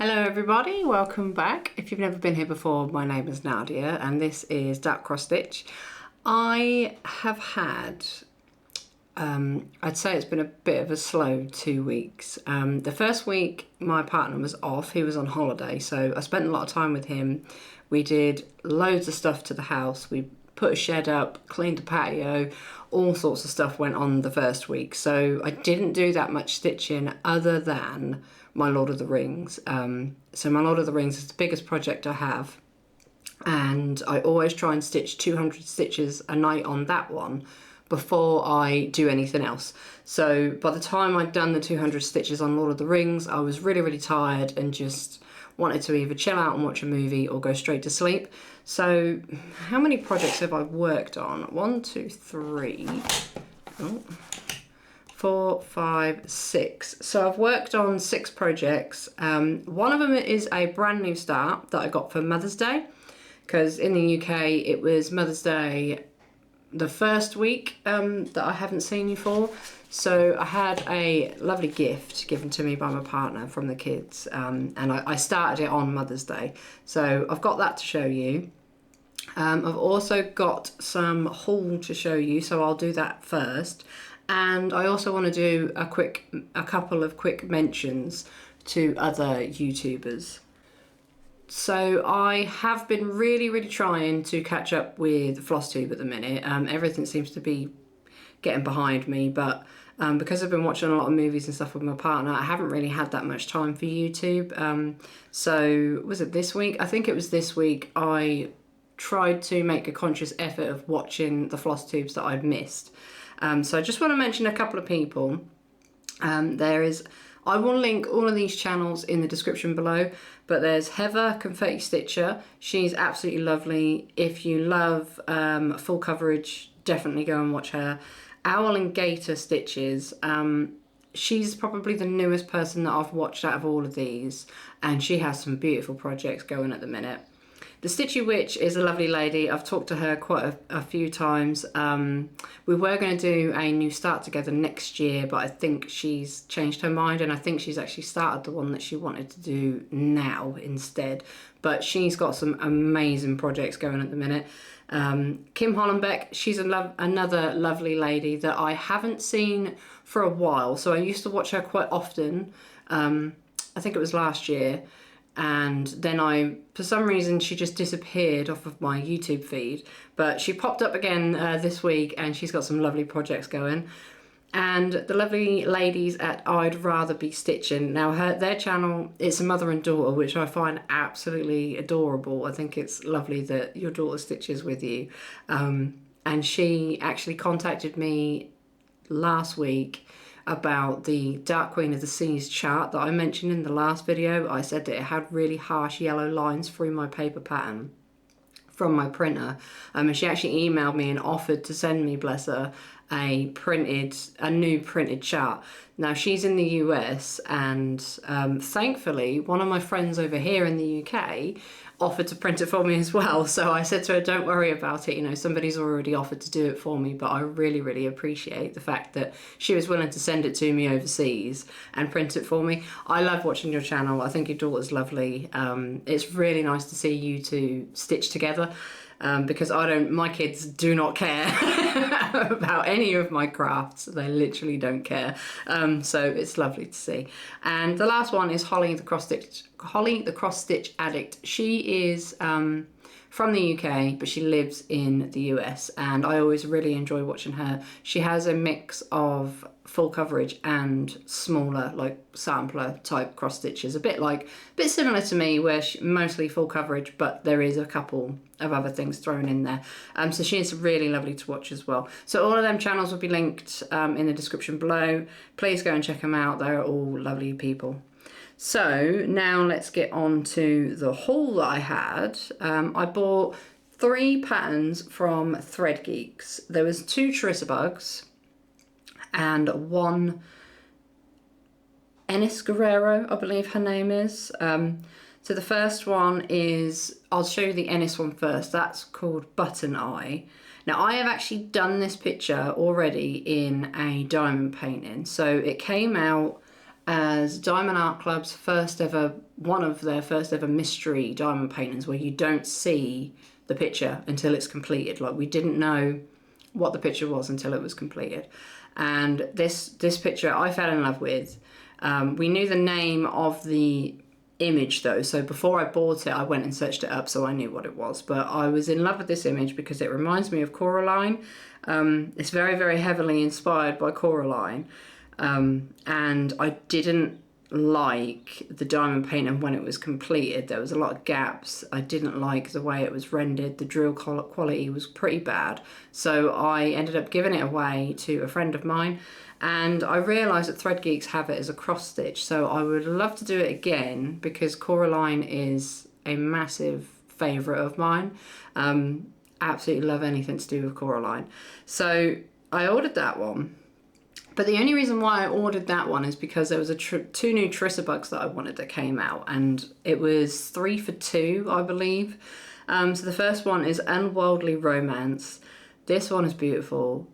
Hello everybody, welcome back. If you've never been here before, my name is Nadia and this is Darkxstitch. I have had, I'd say it's been a bit of a slow 2 weeks. The first week my partner was off, he was on holiday, so I spent a lot of time with him. We did loads of stuff to the house, we put a shed up, cleaned a patio, all sorts of stuff went on the first week. So I didn't do that much stitching other than my Lord of the Rings. So my Lord of the Rings is the biggest project I have, and I always try and stitch 200 stitches a night on that one before I do anything else. So by the time I'd done the 200 stitches on Lord of the Rings, I was really tired and just wanted to either chill out and watch a movie or go straight to sleep. So how many projects have I worked on? 1, 2, 3, 4, 5, 6. So I've worked on 6 projects. One of them is a brand new start that I got for Mother's Day, because in the UK it was Mother's Day the first week that I haven't seen you for. So I had a lovely gift given to me by my partner from the kids, and I started it on Mother's Day. So I've got that to show you. I've also got some haul to show you, so I'll do that first. And I also want to do a couple of quick mentions to other YouTubers. So I have been really trying to catch up with Flosstube at the minute. Everything seems to be getting behind me, but because I've been watching a lot of movies and stuff with my partner, I haven't really had that much time for YouTube. So was it this week? I think it was this week I tried to make a conscious effort of watching the Flosstubes that I'd missed. So I just want to mention a couple of people. I will link all of these channels in the description below, but there's Heather Confetti Stitcher. She's absolutely lovely. If you love full coverage, definitely go and watch her. Owl and Gator Stitches. She's probably the newest person that I've watched out of all of these, and she has some beautiful projects going at the minute. The Stitchy Witch is a lovely lady. I've talked to her quite a few times. We were going to do a new start together next year, but I think she's changed her mind, and I think she's actually started the one that she wanted to do now instead. But she's got some amazing projects going at the minute. Kim Hollenbeck, she's another lovely lady that I haven't seen for a while. So I used to watch her quite often. I think it was last year. And then for some reason, she just disappeared off of my YouTube feed. But she popped up again this week, and she's got some lovely projects going. And the lovely ladies at I'd Rather Be Stitching. Now, their channel, it's a mother and daughter, which I find absolutely adorable. I think it's lovely that your daughter stitches with you. And she actually contacted me last week about the Dark Queen of the Seas chart that I mentioned in the last video. I said that it had really harsh yellow lines through my paper pattern from my printer, and she actually emailed me and offered to send me, bless her, a new printed chart. Now she's in the US, and thankfully one of my friends over here in the UK offered to print it for me as well. So I said to her, don't worry about it, you know, somebody's already offered to do it for me. But I really appreciate the fact that she was willing to send it to me overseas and print it for me. I love watching your channel. I think your daughter's lovely. It's really nice to see you two stitch together. Because my kids do not care about any of my crafts. They literally don't care. So it's lovely to see. And the last one is Holly the Cross Stitch Addict. She is from the UK, but she lives in the US, and I always really enjoy watching her. She has a mix of full coverage and smaller, like sampler type cross stitches, a bit similar to me, where mostly full coverage, but there is a couple of other things thrown in there. So she is really lovely to watch as well. So all of them channels will be linked in the description below. Please go and check them out. They're all lovely people. So now let's get on to the haul that I had. I bought 3 patterns from Thread Geeks. There was 2 Charissa Bugs and 1 Ennis Guerrero, I believe her name is. So the first one is, I'll show you the Ennis one first. That's called Button Eye. Now I have actually done this picture already in a diamond painting. So it came out as Diamond Art Club's one of their first ever mystery diamond paintings, where you don't see the picture until it's completed. Like, we didn't know what the picture was until it was completed. And this picture I fell in love with. We knew the name of the image though, so before I bought it I went and searched it up so I knew what it was. But I was in love with this image because it reminds me of Coraline. It's very, very heavily inspired by Coraline, and I didn't like the diamond painting when it was completed. There was a lot of gaps. I didn't like the way it was rendered. The drill quality was pretty bad, so I ended up giving it away to a friend of mine. And I realised that Thread Geeks have it as a cross stitch, so I would love to do it again because Coraline is a massive favourite of mine. Absolutely love anything to do with Coraline. So I ordered that one. But the only reason why I ordered that one is because there was two new Trissabugs that I wanted that came out, and it was 3 for 2, I believe. So the first one is Unworldly Romance. This one is beautiful.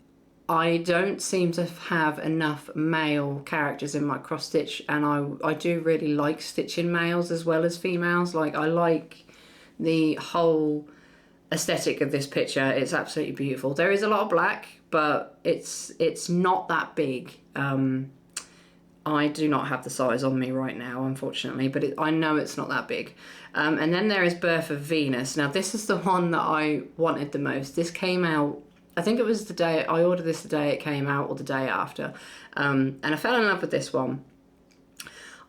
I don't seem to have enough male characters in my cross stitch, and I do really like stitching males as well as females. Like, I like the whole aesthetic of this picture. It's absolutely beautiful. There is a lot of black, but it's not that big. I do not have the size on me right now, unfortunately, but I know it's not that big. And then there is Birth of Venus. Now, this is the one that I wanted the most. This came out, I think it was the day, I ordered this the day it came out or the day after. And I fell in love with this one.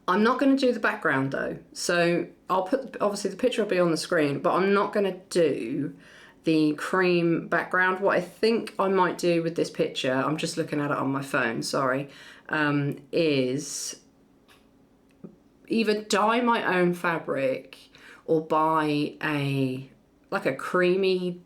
I'm not going to do the background though. So I'll put, obviously the picture will be on the screen, but I'm not going to do the cream background. What I think I might do with this picture, I'm just looking at it on my phone, sorry, is either dye my own fabric or buy like a creamy,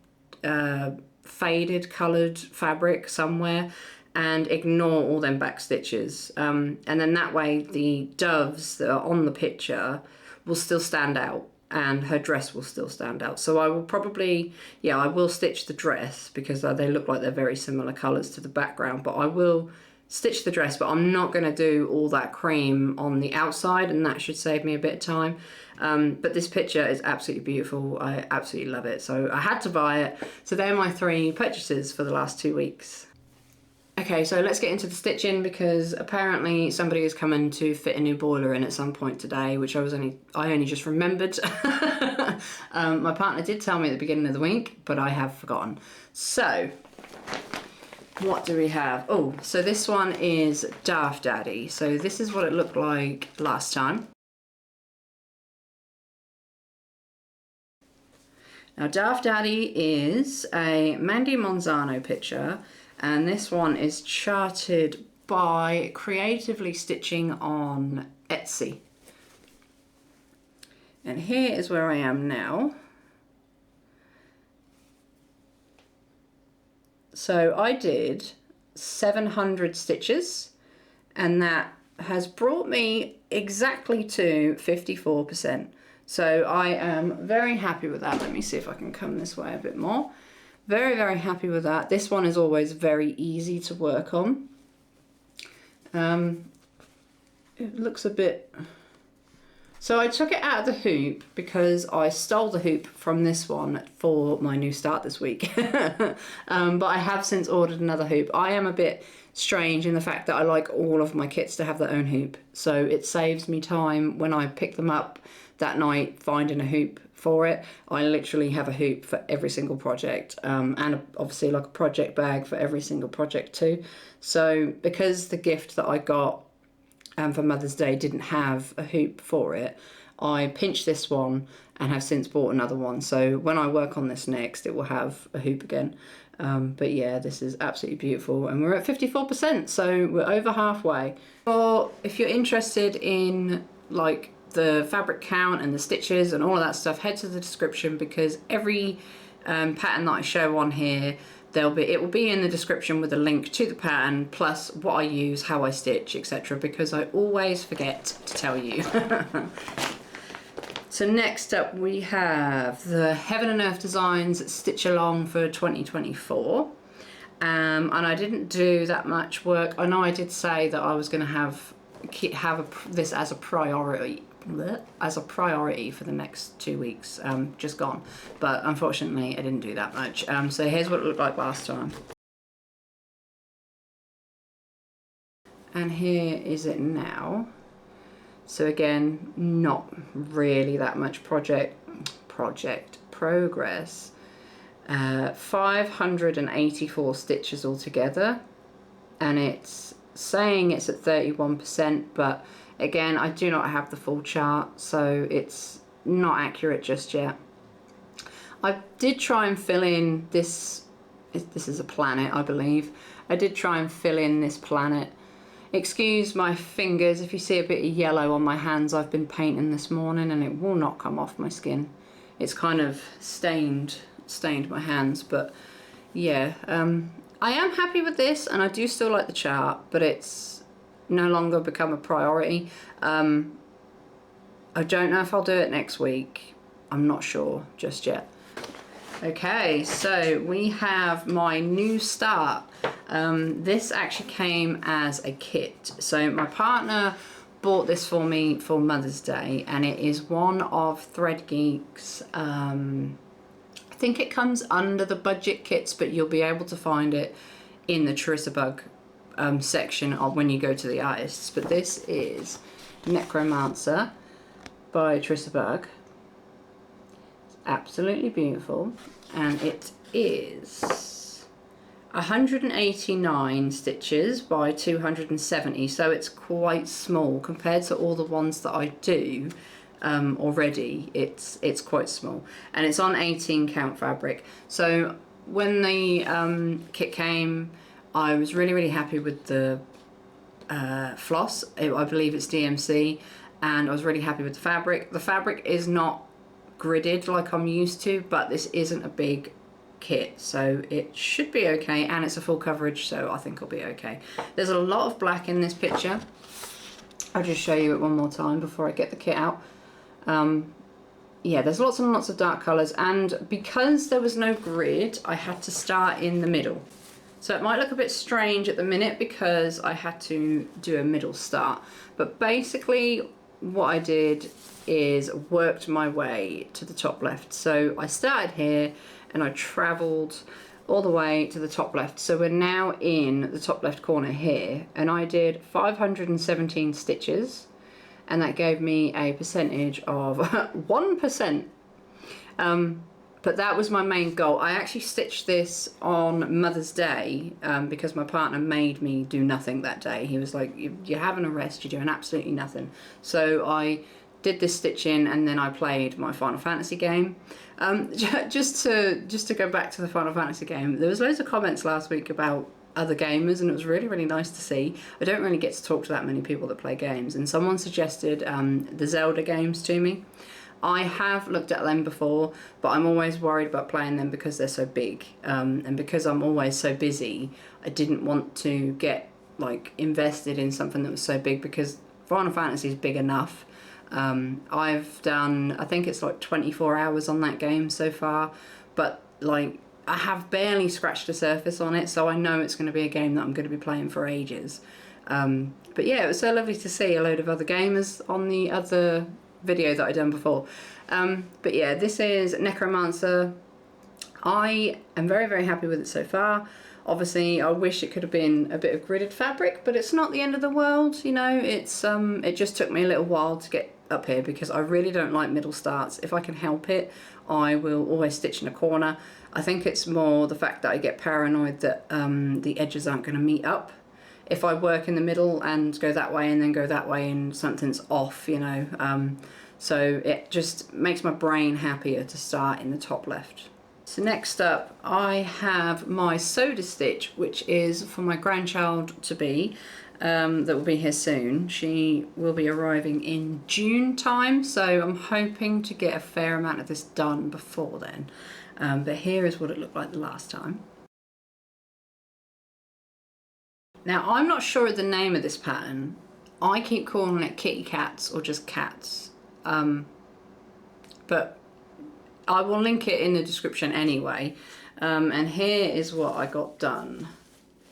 faded coloured fabric somewhere and ignore all them back stitches, and then that way the doves that are on the picture will still stand out and her dress will still stand out. So I will probably, yeah, I will stitch the dress because they look like they're very similar colours to the background, but I will stitch the dress, but I'm not going to do all that cream on the outside, and that should save me a bit of time. But this picture is absolutely beautiful. I absolutely love it. So I had to buy it. So they're my 3 purchases for the last 2 weeks. Okay, so let's get into the stitching because apparently somebody is coming to fit a new boiler in at some point today, which I only just remembered. My partner did tell me at the beginning of the week, but I have forgotten. So what do we have? Oh, so this one is Dar Daddy. So this is what it looked like last time. Now, Dar Daddy is a Mandy Monzano picture, and this one is charted by Creatively Stitching on Etsy. And here is where I am now. So I did 700 stitches, and that has brought me exactly to 54%. So I am very happy with that. Let me see if I can come this way a bit more. Very, very happy with that. This one is always very easy to work on. It looks a bit... So I took it out of the hoop because I stole the hoop from this one for my new start this week. But I have since ordered another hoop. I am a bit strange in the fact that I like all of my kits to have their own hoop. So it saves me time when I pick them up that night finding a hoop for it. I literally have a hoop for every single project, and obviously like a project bag for every single project too. So because the gift that I got for Mother's Day didn't have a hoop for it, I pinched this one and have since bought another one. So when I work on this next, it will have a hoop again. But yeah, this is absolutely beautiful, and we're at 54%, so we're over halfway. Or if you're interested in like the fabric count and the stitches and all of that stuff, head to the description because every pattern that I show on here, it will be in the description with a link to the pattern plus what I use, how I stitch, etc., because I always forget to tell you. So next up we have the Heaven and Earth Designs Stitch Along for 2024. And I didn't do that much work. I know I did say that I was going to have have this as a priority. As a priority for the next 2 weeks, just gone. But unfortunately, I didn't do that much. So here's what it looked like last time. And here is it now. So again, not really that much progress. 584 stitches altogether, and it's saying it's at 31%, but again, I do not have the full chart, so it's not accurate just yet. I did try and fill in this is a planet, I believe. I did try and fill in this planet. Excuse my fingers if you see a bit of yellow on my hands. I've been painting this morning and it will not come off my skin. It's kind of stained my hands, but yeah, I am happy with this, and I do still like the chart, but it's no longer become a priority. I don't know if I'll do it next week. I'm not sure just yet. Okay, so we have my new start. This actually came as a kit. So my partner bought this for me for Mother's Day, and it is one of Thread Geek's, I think it comes under the budget kits, but you'll be able to find it in the Trissabug section when you go to the artists. But this is Necromancer by Trissabug. Absolutely beautiful, and it is 189 stitches by 270, so it's quite small compared to all the ones that I do already. It's quite small, and it's on 18 count fabric. So when the kit came, I was really happy with the floss. I believe it's DMC, and I was really happy with the fabric. The fabric is not gridded like I'm used to, but this isn't a big kit, so it should be okay, and it's a full coverage, so I think it'll be okay. There's a lot of black in this picture. I'll just show you it one more time before I get the kit out. Yeah, there's lots and lots of dark colours, and because there was no grid, I had to start in the middle. So it might look a bit strange at the minute because I had to do a middle start, but basically what I did is worked my way to the top left. So I started here and I travelled all the way to the top left. So we're now in the top left corner here, and I did 517 stitches, and that gave me a percentage of 1%. But that was my main goal. I actually stitched this on Mother's Day because my partner made me do nothing that day. He was like, you're having a rest, you're doing absolutely nothing. So I did this stitching, and then I played my Final Fantasy game. Just to go back to the Final Fantasy game, there was loads of comments last week about other gamers, and it was really nice to see. I don't really get to talk to that many people that play games, and someone suggested the Zelda games to me. I have looked at them before, but I'm always worried about playing them because they're so big, and because I'm always so busy, I didn't want to get like invested in something that was so big, because Final Fantasy is big enough. I've done, I think it's like 24 hours on that game so far, but like I have barely scratched the surface on it, so I know it's going to be a game that I'm going to be playing for ages. But yeah, it was so lovely to see a load of other gamers on the other video that I done before. But yeah, this is Necromancer. I am very happy with it so far. Obviously I wish it could have been a bit of gridded fabric, but it's not the end of the world, you know. It's it just took me a little while to get up here because I really don't like middle starts. If I can help it, I will always stitch in a corner. I think it's more the fact that I get paranoid that the edges aren't going to meet up. If I work in the middle and go that way and then go that way and something's off, you know. So it just makes my brain happier to start in the top left. So next up, I have my soda stitch, which is for my grandchild to be, that will be here soon. She will be arriving in June time, so I'm hoping to get a fair amount of this done before then. But here is what it looked like the last time. Now, I'm not sure of the name of this pattern. I keep calling it kitty cats or just cats. But I will link it in the description anyway. And here is what I got done.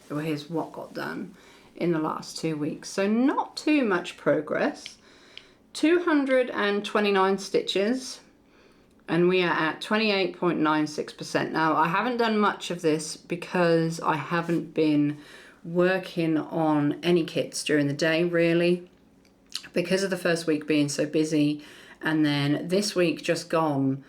Or here's what got done. in the last 2 weeks. So not too much progress. 229 stitches, and we are at 28.96%. Now, I haven't done much of this because I haven't been working on any kits during the day, really, because of the first week being so busy. And then this week just gone,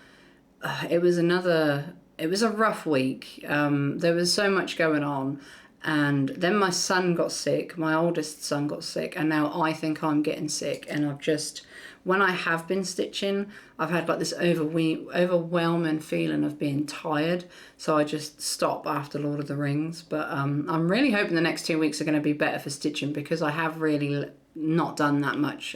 it was a rough week. There was so much going on, and then my son got sick, my oldest son got sick, and now I think I'm getting sick. And I've just, when I have been stitching, I've had like this overwhelming feeling of being tired, so I just stop after Lord of the Rings. But I'm really hoping the next 2 weeks are going to be better for stitching, because I have really not done that much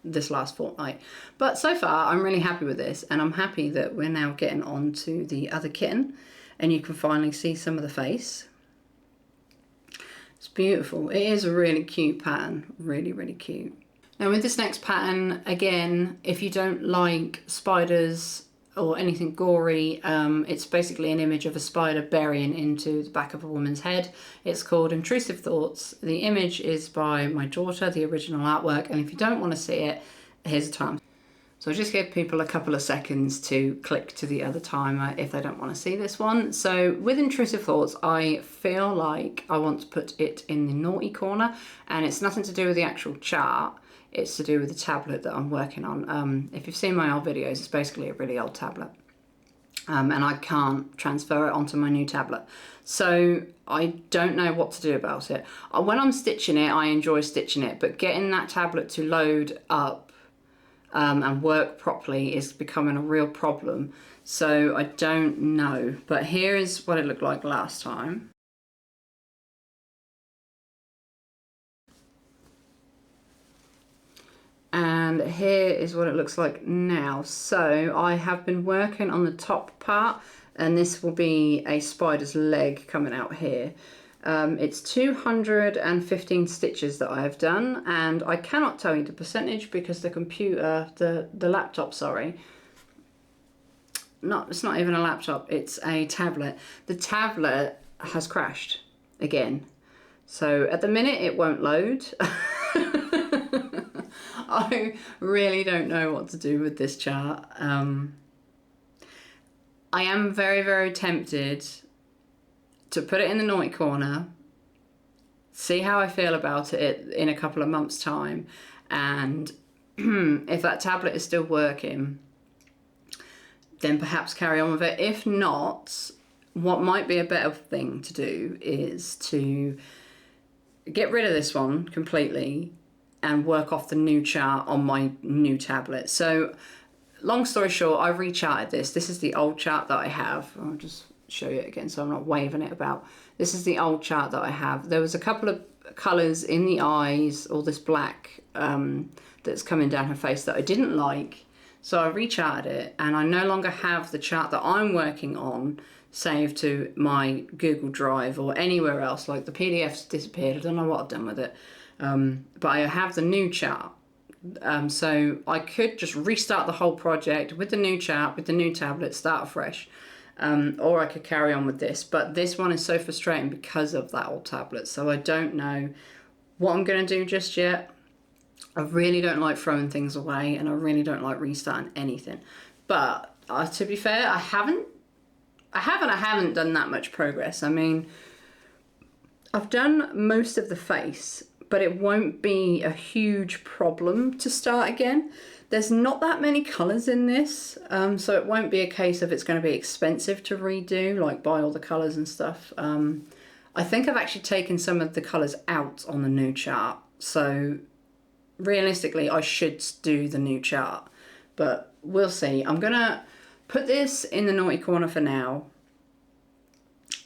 this last fortnight. But so far I'm really happy with this, and I'm happy that we're now getting on to the other kitten, and you can finally see some of the face. It's beautiful. It is a really cute pattern, really, really cute. Now with this next pattern, again, if you don't like spiders or anything gory, it's basically an image of a spider burying into the back of a woman's head. It's called Intrusive Thoughts. The image is by my daughter, the original artwork, and if you don't want to see it, here's the time. So I'll just give people a couple of seconds to click to the other timer if they don't want to see this one. So with Intrusive Thoughts, I feel like I want to put it in the naughty corner, and it's nothing to do with the actual chart. It's to do with the tablet that I'm working on. If you've seen my old videos, it's basically a really old tablet. And I can't transfer it onto my new tablet. So I don't know what to do about it. When I'm stitching it, I enjoy stitching it, but getting that tablet to load up and work properly is becoming a real problem. So I don't know. But here is what it looked like last time. And here is what it looks like now. So I have been working on the top part, and this will be a spider's leg coming out here. It's 215 stitches that I have done, and I cannot tell you the percentage because the computer, the laptop, sorry, it's not even a laptop, it's a tablet. The tablet has crashed again. So at the minute it won't load. I really don't know what to do with this chart. I am very, very tempted to put it in the naughty corner, see how I feel about it in a couple of months' time, and if that tablet is still working, then perhaps carry on with it. If not, what might be a better thing to do is to get rid of this one completely and work off the new chart on my new tablet. So long story short, I recharted this. This is the old chart that I have. I'll just show you it again so I'm not waving it about. This is the old chart that I have. There was a couple of colours in the eyes, all this black that's coming down her face that I didn't like. So I recharted it, and I no longer have the chart that I'm working on saved to my Google Drive or anywhere else. Like the PDF's disappeared. I don't know what I've done with it. But I have the new chart. So I could just restart the whole project with the new chart, with the new tablet, start afresh. Or I could carry on with this, but this one is so frustrating because of that old tablet. So I don't know what I'm going to do just yet. I really don't like throwing things away, and I really don't like restarting anything. But to be fair, I haven't done that much progress. I mean, I've done most of the face, but it won't be a huge problem to start again. There's not that many colours in this, so it won't be a case of it's going to be expensive to redo, like buy all the colours and stuff. I think I've actually taken some of the colours out on the new chart, so realistically I should do the new chart, but we'll see. I'm going to put this in the naughty corner for now,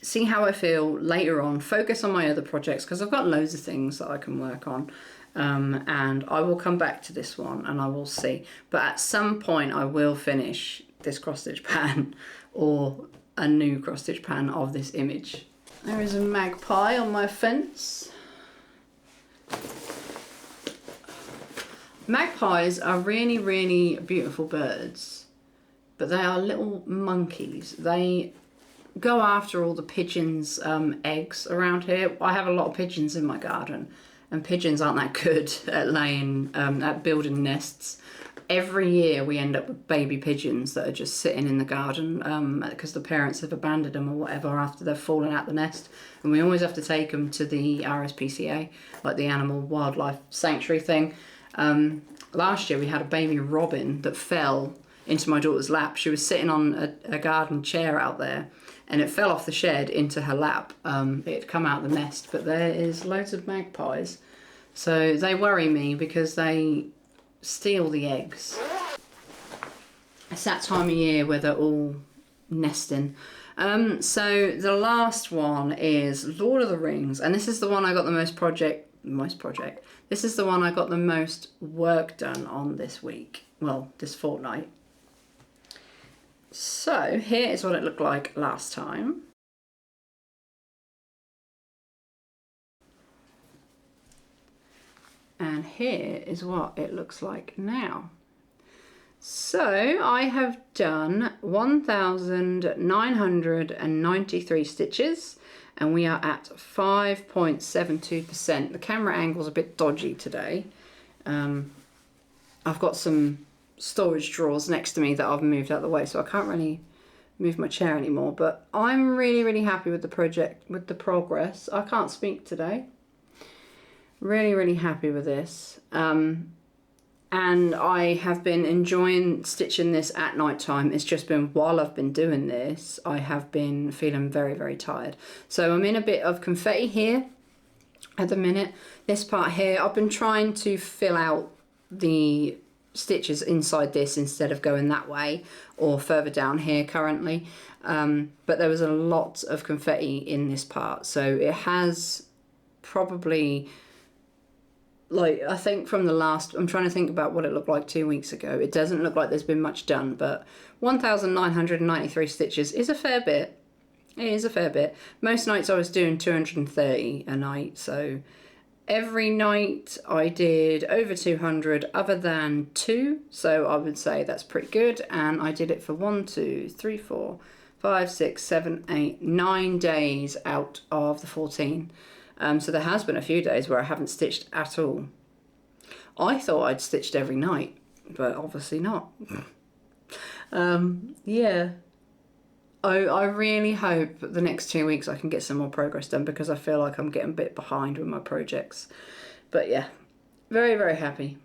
see how I feel later on, focus on my other projects because I've got loads of things that I can work on. And I will come back to this one and I will see. But at some point I will finish this cross stitch pattern or a new cross stitch pattern of this image. There is a magpie on my fence. Magpies are really, really beautiful birds, but they are little monkeys. They go after all the pigeons' eggs around here. I have a lot of pigeons in my garden, and pigeons aren't that good at at building nests. Every year we end up with baby pigeons that are just sitting in the garden because the parents have abandoned them or whatever after they've fallen out the nest. And we always have to take them to the RSPCA, like the Animal Wildlife Sanctuary thing. Last year we had a baby robin that fell into my daughter's lap. She was sitting on a garden chair out there, and it fell off the shed into her lap. It had come out of the nest, but there is loads of magpies. So they worry me because they steal the eggs. It's that time of year where they're all nesting. So the last one is Lord of the Rings, and this is the one I got the most project. This is the one I got the most work done on this week. Well, this fortnight. So here is what it looked like last time. And here is what it looks like now. So I have done 1,993 stitches, and we are at 5.72%. The camera angle's a bit dodgy today. I've got some storage drawers next to me that I've moved out of the way, so I can't really move my chair anymore, but I'm really happy with the project, with the progress. I can't speak today. Really happy with this. And I have been enjoying stitching this at night time. It's just been while I've been doing this, I have been feeling very tired. So I'm in a bit of confetti here at the minute. This part here, I've been trying to fill out the stitches inside this instead of going that way or further down here currently. But there was a lot of confetti in this part. So it has probably, like, I think from the last, I'm trying to think about what it looked like 2 weeks ago. It doesn't look like there's been much done, but 1,993 stitches is a fair bit. It is a fair bit. Most nights I was doing 230 a night, so every night I did over 200 other than 2, so I would say that's pretty good. And I did it for 1, 2, 3, 4, 5, 6, 7, 8, 9 days out of the 14. So there has been a few days where I haven't stitched at all. I thought I'd stitched every night, but obviously not. Yeah. I really hope the next 2 weeks I can get some more progress done, because I feel like I'm getting a bit behind with my projects. But yeah, very happy.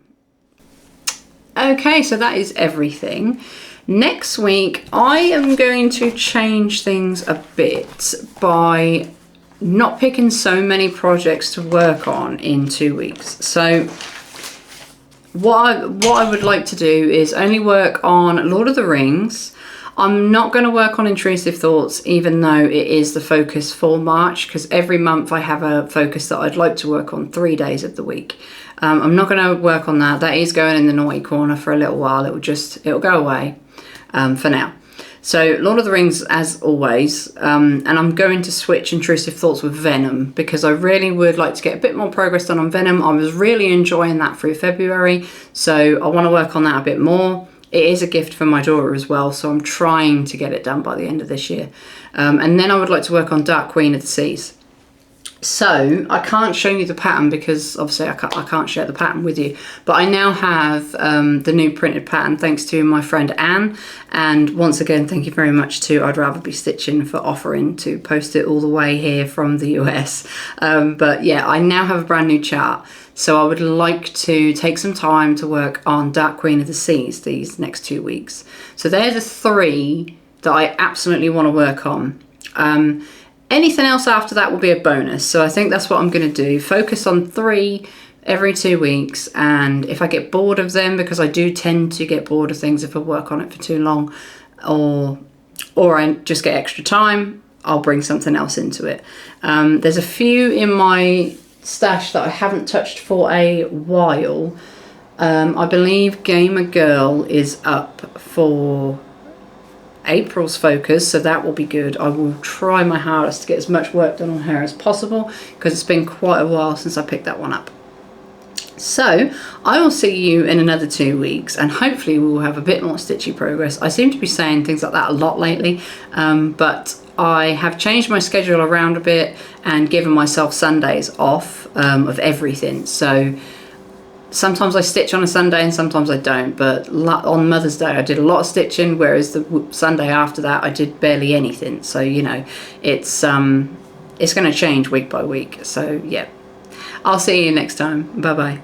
Okay, so that is everything. Next week I am going to change things a bit by not picking so many projects to work on in 2 weeks. So what I would like to do is only work on Lord of the Rings. I'm not going to work on Intrusive Thoughts, even though it is the focus for March, because every month I have a focus that I'd like to work on 3 days of the week. I'm not going to work on that. That is going in the naughty corner for a little while. It'll go away for now. So Lord of the Rings, as always, and I'm going to switch Intrusive Thoughts with Venom, because I really would like to get a bit more progress done on Venom. I was really enjoying that through February, so I want to work on that a bit more. It is a gift for my daughter as well, so I'm trying to get it done by the end of this year. And then I would like to work on Dark Queen of the Seas. So I can't show you the pattern because obviously I can't share the pattern with you, but I now have the new printed pattern thanks to my friend Anne. And once again, thank you very much to I'd Rather Be Stitching for offering to post it all the way here from the US. But yeah, I now have a brand new chart. So I would like to take some time to work on Dark Queen of the Seas these next 2 weeks. So they're the 3 that I absolutely want to work on. Anything else after that will be a bonus. So I think that's what I'm going to do. Focus on 3 every 2 weeks. And if I get bored of them, because I do tend to get bored of things if I work on it for too long, or I just get extra time, I'll bring something else into it. There's a few in my stash that I haven't touched for a while. I believe Gamer Girl is up for April's focus, so that will be good. I will try my hardest to get as much work done on her as possible, because it's been quite a while since I picked that one up. So I will see you in another 2 weeks, and hopefully we will have a bit more stitchy progress. I seem to be saying things like that a lot lately, but I have changed my schedule around a bit and given myself Sundays off of everything. So sometimes I stitch on a Sunday and sometimes I don't, but on Mother's Day I did a lot of stitching, whereas the Sunday after that I did barely anything. So, you know, it's going to change week by week. So, yeah. I'll see you next time. Bye-bye.